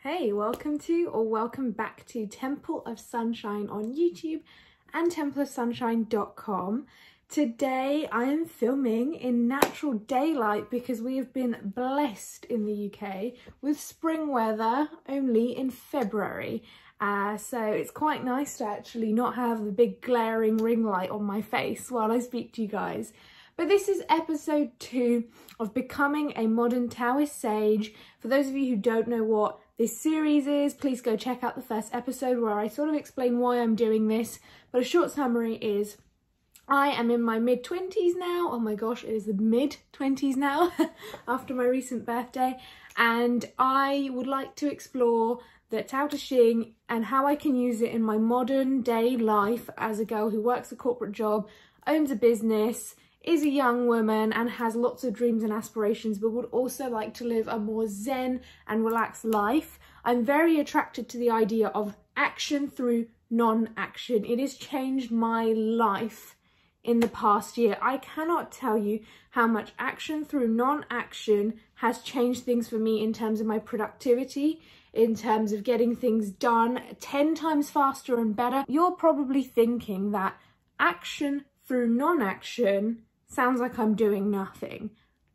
Hey, welcome back to Temple of Sunshine on YouTube and templeofsunshine.com. Today I am filming in natural daylight because we have been blessed in the UK with spring weather only in February. So it's quite nice to actually not have the big glaring ring light on my face while I speak to you guys. But this is episode 2 of Becoming a Modern Taoist Sage. For those of you who don't know what this series is, please go check out the first episode where I sort of explain why I'm doing this. But a short summary is I am in my mid-20s now. Oh my gosh, it is the mid-20s now after my recent birthday. And I would like to explore the Tao Te Ching and how I can use it in my modern day life as a girl who works a corporate job, owns a business, is a young woman and has lots of dreams and aspirations, but would also like to live a more zen and relaxed life. I'm very attracted to the idea of action through non-action. It has changed my life in the past year. I cannot tell you how much action through non-action has changed things for me in terms of my productivity, in terms of getting things done 10 times faster and better. You're probably thinking that action through non-action sounds like I'm doing nothing.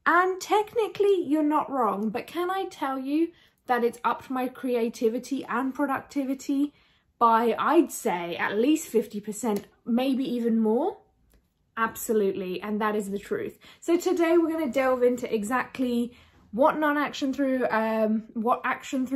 And technically you're not wrong, but can I tell you that it's upped my creativity and productivity by, I'd say, at least 50%, maybe even more? Absolutely, and that is the truth. So today we're going to delve into exactly what action through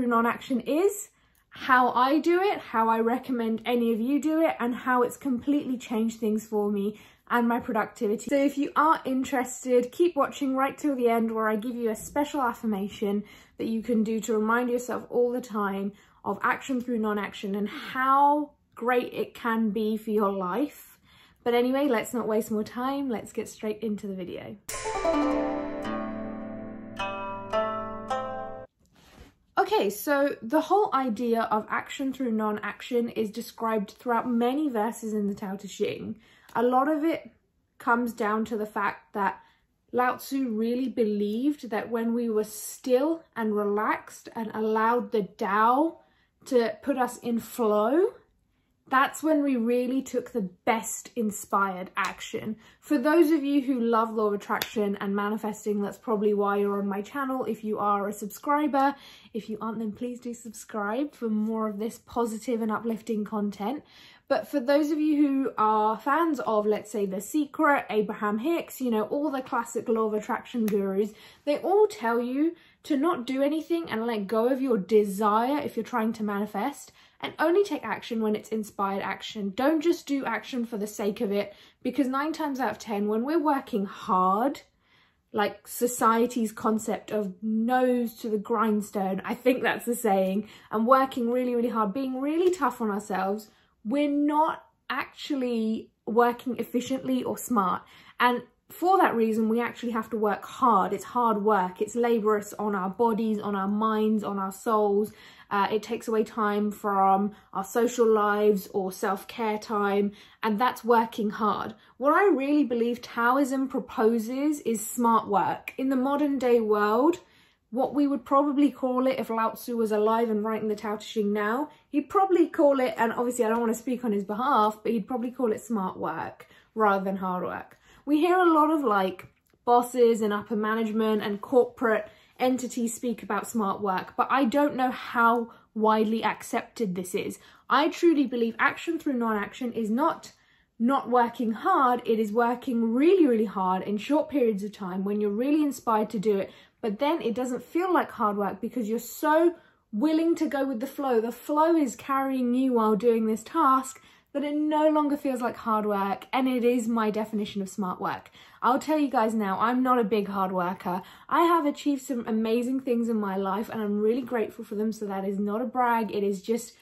non-action is, how I do it, how I recommend any of you do it, and how it's completely changed things for me and my productivity. So if you are interested, keep watching right till the end where I give you a special affirmation that you can do to remind yourself all the time of action through non-action and how great it can be for your life. But anyway, let's not waste more time. Let's get straight into the video. Okay, so the whole idea of action through non-action is described throughout many verses in the Tao Te Ching. A lot of it comes down to the fact that Lao Tzu really believed that when we were still and relaxed and allowed the Tao to put us in flow, that's when we really took the best inspired action. For those of you who love law of attraction and manifesting, that's probably why you're on my channel. If you are a subscriber, if you aren't, then please do subscribe for more of this positive and uplifting content. But for those of you who are fans of, let's say, The Secret, Abraham Hicks, you know, all the classic law of attraction gurus, they all tell you to not do anything and let go of your desire if you're trying to manifest, and only take action when it's inspired action. Don't just do action for the sake of it, because 9 times out of 10, when we're working hard, like society's concept of nose to the grindstone, I think that's the saying, and working really, really hard, being really tough on ourselves, we're not actually working efficiently or smart. And for that reason, we actually have to work hard. It's hard work. It's laborious on our bodies, on our minds, on our souls. It takes away time from our social lives or self-care time, and that's working hard. What I really believe Taoism proposes is smart work. In the modern day world, what we would probably call it, if Lao Tzu was alive and writing the Tao Te Ching now, he'd probably call it, and obviously I don't want to speak on his behalf, but he'd probably call it smart work rather than hard work. We hear a lot of like bosses and upper management and corporate entities speak about smart work, but I don't know how widely accepted this is. I truly believe action through non-action is not working hard, it is working really, really hard in short periods of time when you're really inspired to do it, but then it doesn't feel like hard work because you're so willing to go with the flow. The flow is carrying you while doing this task, that it no longer feels like hard work, and it is my definition of smart work. I'll tell you guys now, I'm not a big hard worker. I have achieved some amazing things in my life and I'm really grateful for them, so that is not a brag, it is just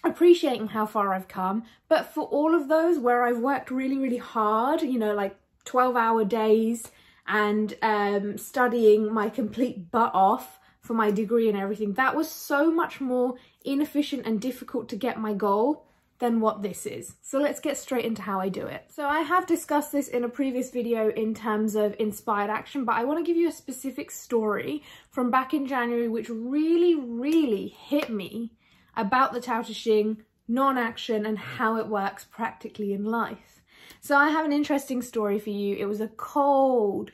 appreciating how far I've come. But for all of those where I've worked really, really hard, you know, like 12-hour days and studying my complete butt off for my degree and everything, that was so much more inefficient and difficult to get my goal than what this is. So let's get straight into how I do it. So I have discussed this in a previous video in terms of inspired action, but I want to give you a specific story from back in January which really really hit me about the Tao Te Ching, non-action, and how it works practically in life. So I have an interesting story for you. It was a cold,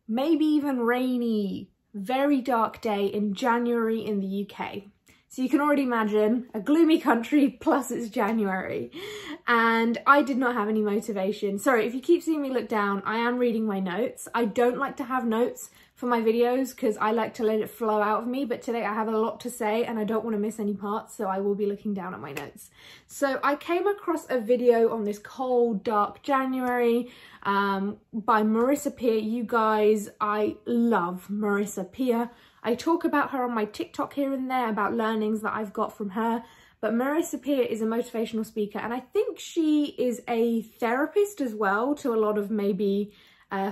maybe even rainy, very dark day in January in the UK. So you can already imagine a gloomy country, plus it's January. And I did not have any motivation. Sorry, if you keep seeing me look down, I am reading my notes. I don't like to have notes for my videos because I like to let it flow out of me. But today I have a lot to say and I don't want to miss any parts. So I will be looking down at my notes. So I came across a video on this cold, dark January by Marissa Peer. You guys, I love Marissa Peer. I talk about her on my TikTok here and there about learnings that I've got from her, but Marissa Peer is a motivational speaker, and I think she is a therapist as well to a lot of maybe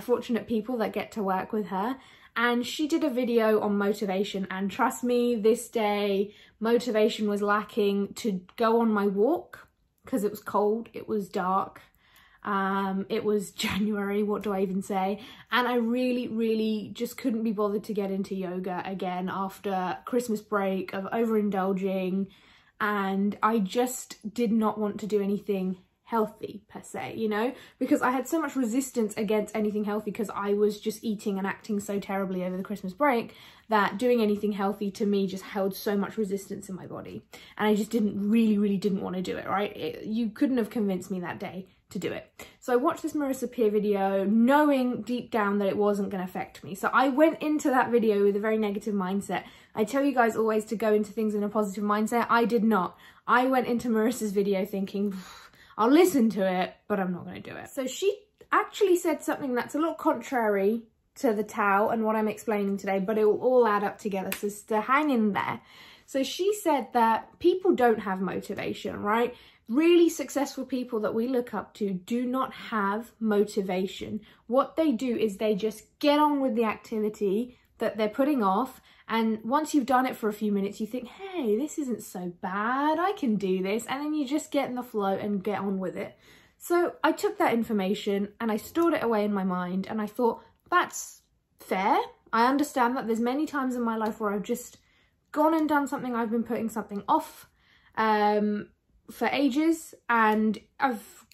fortunate people that get to work with her. And she did a video on motivation, and trust me, this day motivation was lacking to go on my walk because it was cold, it was dark. It was January, what do I even say? And I really just couldn't be bothered to get into yoga again after Christmas break of overindulging, and I just did not want to do anything healthy per se, you know, because I had so much resistance against anything healthy because I was just eating and acting so terribly over the Christmas break that doing anything healthy to me just held so much resistance in my body, and I just really didn't want to do it, right? You couldn't have convinced me that day to do it. So I watched this Marissa Peer video knowing deep down that it wasn't going to affect me. So I went into that video with a very negative mindset. I tell you guys always to go into things in a positive mindset. I did not. I went into Marissa's video thinking, I'll listen to it, but I'm not going to do it. So she actually said something that's a little contrary to the Tao and what I'm explaining today, but it will all add up together, so hang in there. So she said that people don't have motivation, right? Really successful people that we look up to do not have motivation. What they do is they just get on with the activity that they're putting off, and once you've done it for a few minutes you think, hey, this isn't so bad, I can do this, and then you just get in the flow and get on with it. So I took that information and I stored it away in my mind, and I thought, that's fair. I understand that there's many times in my life where I've just gone and done something, I've been putting something off for ages, and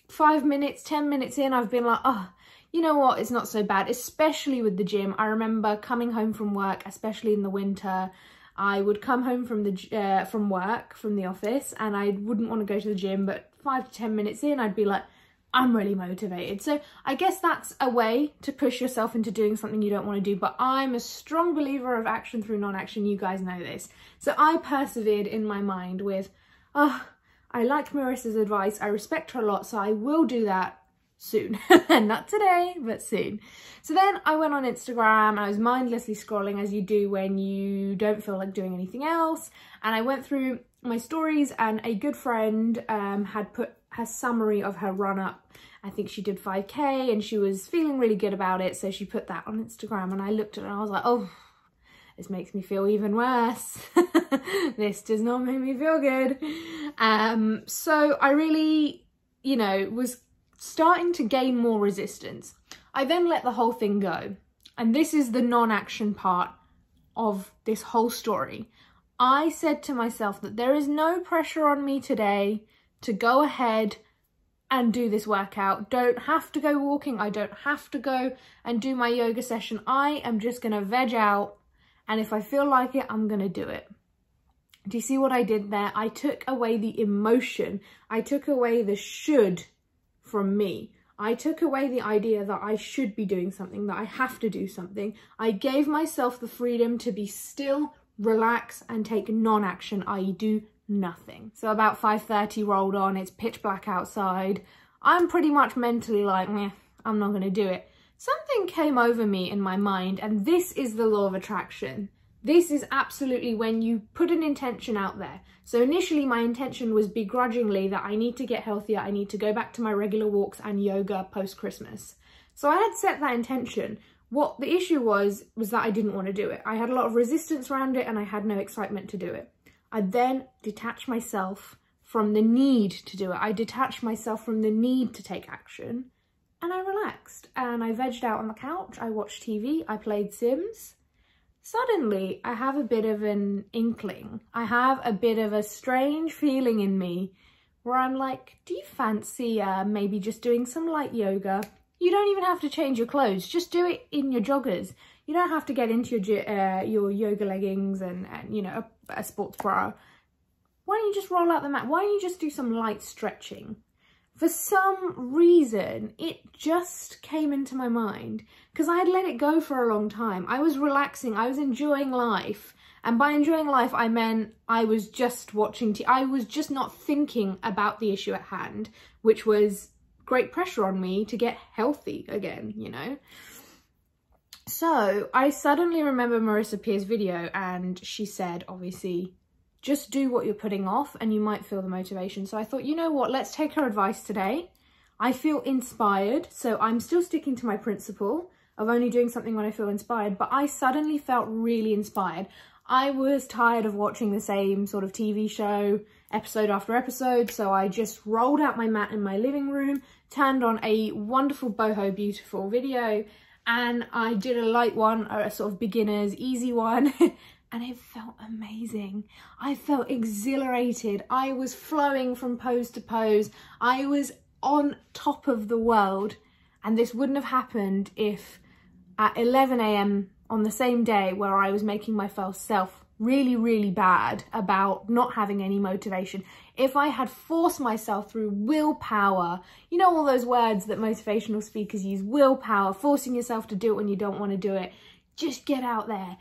5 minutes, 10 minutes in, I've been like, oh, you know what, it's not so bad, especially with the gym. I remember coming home from work, especially in the winter, I would come home from the office, and I wouldn't want to go to the gym, but 5 to 10 minutes in, I'd be like, I'm really motivated. So I guess that's a way to push yourself into doing something you don't want to do, but I'm a strong believer of action through non-action. You guys know this. So I persevered in my mind with, oh, I like Marissa's advice, I respect her a lot, so I will do that soon. Not today, but soon. So then I went on Instagram and I was mindlessly scrolling, as you do when you don't feel like doing anything else, and I went through my stories, and a good friend had put her summary of her run up. I think she did 5k and she was feeling really good about it, so she put that on Instagram, and I looked at it and I was like, oh, this makes me feel even worse. This does not make me feel good. So I really, you know, was starting to gain more resistance. I then let the whole thing go. And this is the non-action part of this whole story. I said to myself that there is no pressure on me today to go ahead and do this workout. Don't have to go walking. I don't have to go and do my yoga session. I am just going to veg out, and if I feel like it, I'm going to do it. Do you see what I did there? I took away the emotion. I took away the should from me. I took away the idea that I should be doing something, that I have to do something. I gave myself the freedom to be still, relax, and take non-action, i.e. do nothing. So about 5:30 rolled on, it's pitch black outside. I'm pretty much mentally like, meh, I'm not going to do it. Something came over me in my mind, and this is the law of attraction. This is absolutely when you put an intention out there. So initially my intention was begrudgingly that I need to get healthier, I need to go back to my regular walks and yoga post-Christmas. So I had set that intention. What the issue was that I didn't want to do it. I had a lot of resistance around it and I had no excitement to do it. I then detached myself from the need to do it. I detached myself from the need to take action, and I relaxed and I vegged out on the couch. I watched TV, I played Sims. suddenly I have a bit of an inkling. I have a bit of a strange feeling in me where I'm like, do you fancy maybe just doing some light yoga? You don't even have to change your clothes. Just do it in your joggers. You don't have to get into your yoga leggings and you know, a sports bra. Why don't you just roll out the mat? Why don't you just do some light stretching? For some reason, it just came into my mind because I had let it go for a long time. I was relaxing. I was enjoying life. And by enjoying life, I meant I was just watching TV. I was just not thinking about the issue at hand, which was great pressure on me to get healthy again, you know? So I suddenly remember Marissa Peer's video, and she said, obviously, just do what you're putting off and you might feel the motivation. So I thought, you know what, let's take her advice today. I feel inspired, so I'm still sticking to my principle of only doing something when I feel inspired, but I suddenly felt really inspired. I was tired of watching the same sort of TV show episode after episode, so I just rolled out my mat in my living room, turned on a wonderful boho beautiful video, and I did a light one, a sort of beginner's easy one. And it felt amazing. I felt exhilarated. I was flowing from pose to pose. I was on top of the world. And this wouldn't have happened if at 11 AM on the same day where I was making myself really, really bad about not having any motivation, if I had forced myself through willpower, you know, all those words that motivational speakers use, willpower, forcing yourself to do it when you don't want to do it. Just get out there.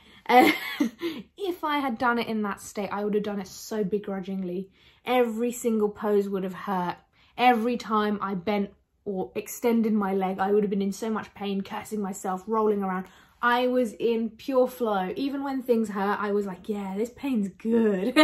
If I had done it in that state, I would have done it so begrudgingly. Every single pose would have hurt. Every time I bent or extended my leg, I would have been in so much pain, cursing myself, rolling around. I was in pure flow. Even when things hurt, I was like, yeah, this pain's good.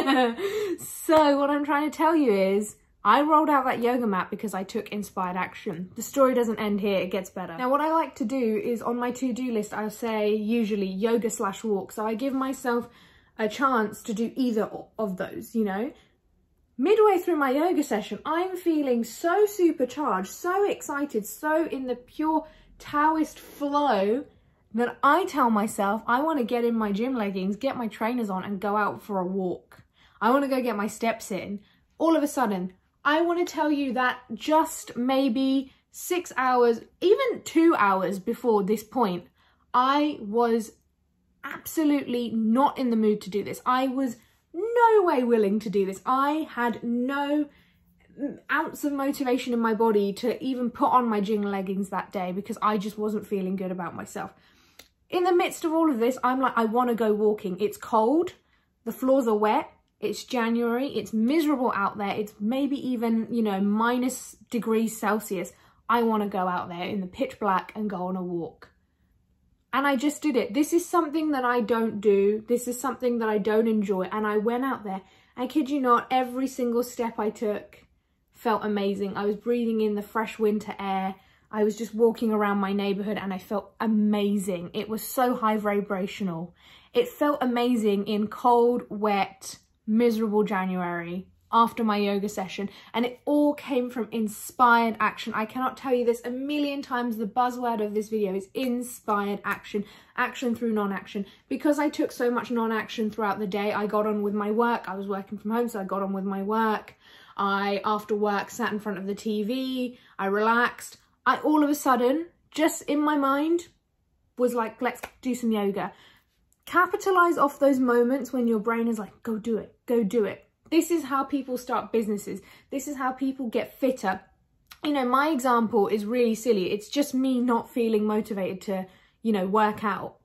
So what I'm trying to tell you is, I rolled out that yoga mat because I took inspired action. The story doesn't end here, it gets better. Now what I like to do is on my to-do list, I'll say usually yoga/walk. So I give myself a chance to do either of those, you know. Midway through my yoga session, I'm feeling so supercharged, so excited, so in the pure Taoist flow that I tell myself I want to get in my gym leggings, get my trainers on and go out for a walk. I want to go get my steps in. All of a sudden, I want to tell you that just maybe 6 hours, even 2 hours before this point, I was absolutely not in the mood to do this. I was no way willing to do this. I had no ounce of motivation in my body to even put on my gym leggings that day because I just wasn't feeling good about myself. In the midst of all of this, I'm like, I want to go walking. It's cold, the floors are wet. It's January, it's miserable out there, it's maybe even, you know, -degrees Celsius. I want to go out there in the pitch black and go on a walk. And I just did it. This is something that I don't do. This is something that I don't enjoy. And I went out there. I kid you not, every single step I took felt amazing. I was breathing in the fresh winter air. I was just walking around my neighborhood and I felt amazing. It was so high vibrational. It felt amazing in cold, wet, miserable January after my yoga session, and it all came from inspired action. I cannot tell you this a million times. The buzzword of this video is inspired action, action through non-action. Because I took so much non-action throughout the day, I got on with my work. I was working from home, so I got on with my work. I, after work, sat in front of the TV, I relaxed. I all of a sudden, just in my mind, was like, let's do some yoga. Capitalize off those moments when your brain is like, go do it, go do it. This is how people start businesses. This is how people get fitter. You know, my example is really silly. It's just me not feeling motivated to, you know, work out.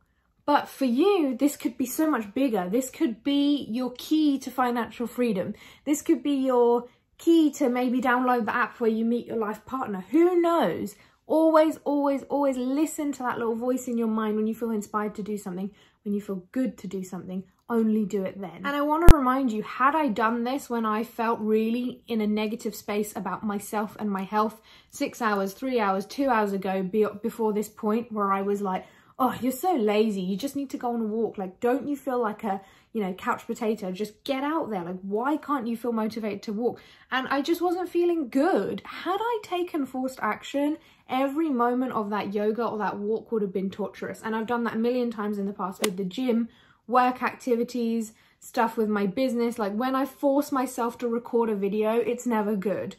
But for you, this could be so much bigger. This could be your key to financial freedom. This could be your key to maybe download the app where you meet your life partner. Who knows? Always, always, always listen to that little voice in your mind when you feel inspired to do something, when you feel good to do something. Only do it then. And I want to remind you, had I done this when I felt really in a negative space about myself and my health 6 hours, 3 hours, 2 hours ago, before this point where I was like, oh, you're so lazy, you just need to go on a walk. Like, don't you feel like a, you know, couch potato? Just get out there. Like, why can't you feel motivated to walk? And I just wasn't feeling good. Had I taken forced action, every moment of that yoga or that walk would have been torturous. And I've done that a million times in the past with the gym work activities, stuff with my business. Like when I force myself to record a video, it's never good.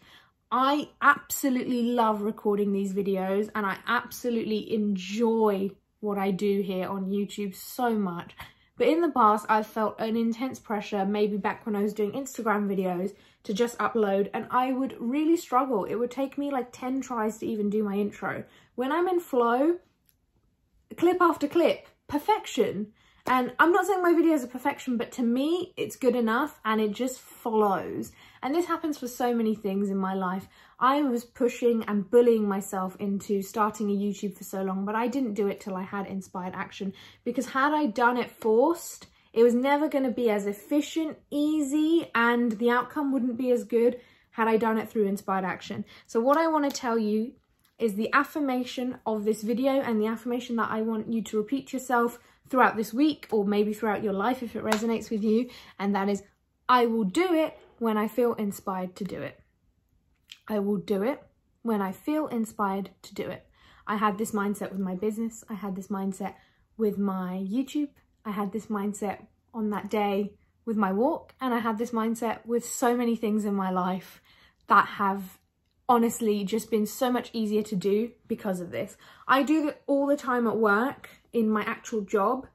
I absolutely love recording these videos and I absolutely enjoy what I do here on YouTube so much. But in the past, I've felt an intense pressure, maybe back when I was doing Instagram videos, to just upload, and I would really struggle. It would take me like 10 tries to even do my intro. When I'm in flow, clip after clip, perfection. And I'm not saying my videos are perfection, but to me, it's good enough and it just flows. And this happens for so many things in my life. I was pushing and bullying myself into starting a YouTube for so long, but I didn't do it till I had inspired action, because had I done it forced, it was never going to be as efficient, easy, and the outcome wouldn't be as good had I done it through inspired action. So what I want to tell you is the affirmation of this video, and the affirmation that I want you to repeat to yourself throughout this week, or maybe throughout your life if it resonates with you, and that is, I will do it when I feel inspired to do it. I will do it when I feel inspired to do it. I had this mindset with my business. I had this mindset with my YouTube. I had this mindset on that day with my walk. And I had this mindset with so many things in my life that have honestly just been so much easier to do because of this. I do it all the time at work in my actual job.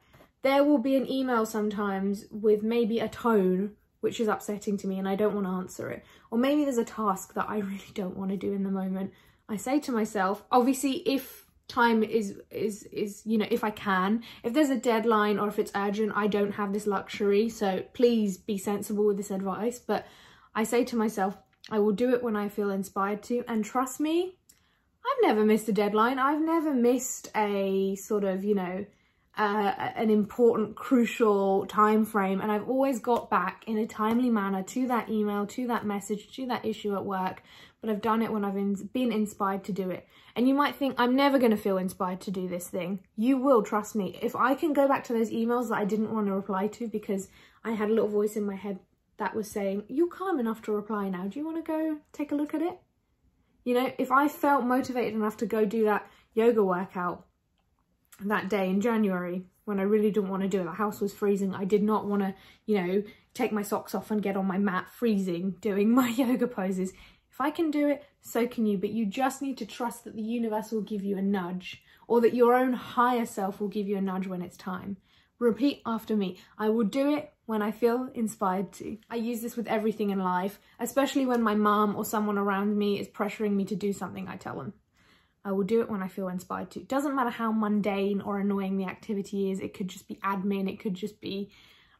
There will be an email sometimes with maybe a tone which is upsetting to me and I don't want to answer it. Or maybe there's a task that I really don't want to do in the moment. I say to myself, obviously if time is, you know, if I can, if there's a deadline or if it's urgent, I don't have this luxury. So please be sensible with this advice. But I say to myself, I will do it when I feel inspired to. And trust me, I've never missed a deadline. I've never missed a sort of, you know, an important, crucial time frame, and I've always got back in a timely manner to that email, to that message, to that issue at work. But I've done it when I've been inspired to do it. And you might think, I'm never going to feel inspired to do this thing. You will, trust me. If I can go back to those emails that I didn't want to reply to because I had a little voice in my head that was saying, you're calm enough to reply now, do you want to go take a look at it? You know, if I felt motivated enough to go do that yoga workout that day in January when I really didn't want to do it, the house was freezing, I did not want to, you know, take my socks off and get on my mat freezing doing my yoga poses. If I can do it, so can you. But you just need to trust that the universe will give you a nudge, or that your own higher self will give you a nudge when it's time. Repeat after me. I will do it when I feel inspired to. I use this with everything in life, especially when my mum or someone around me is pressuring me to do something. I tell them, I will do it when I feel inspired to. It doesn't matter how mundane or annoying the activity is. It could just be admin. It could just be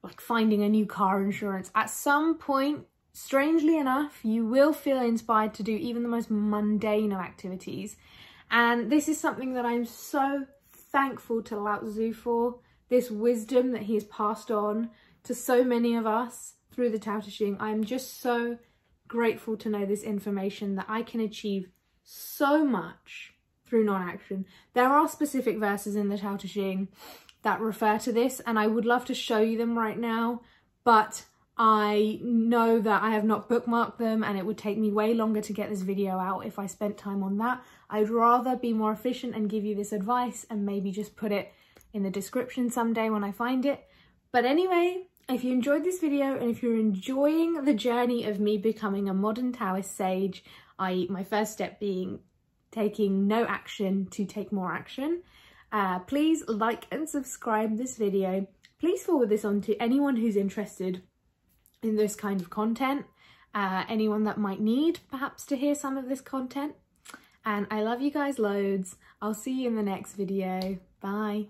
like finding a new car insurance. At some point, strangely enough, you will feel inspired to do even the most mundane of activities. And this is something that I'm so thankful to Lao Tzu for, this wisdom that he has passed on to so many of us through the Tao Te Ching. I'm just so grateful to know this information, that I can achieve so much through non-action. There are specific verses in the Tao Te Ching that refer to this, and I would love to show you them right now, but I know that I have not bookmarked them and it would take me way longer to get this video out if I spent time on that. I'd rather be more efficient and give you this advice and maybe just put it in the description someday when I find it. But anyway, if you enjoyed this video and if you're enjoying the journey of me becoming a modern Taoist sage, i.e. my first step being taking no action to take more action, please like and subscribe this video. Please forward this on to anyone who's interested in this kind of content, anyone that might need perhaps to hear some of this content. And I love you guys loads. I'll see you in the next video. Bye.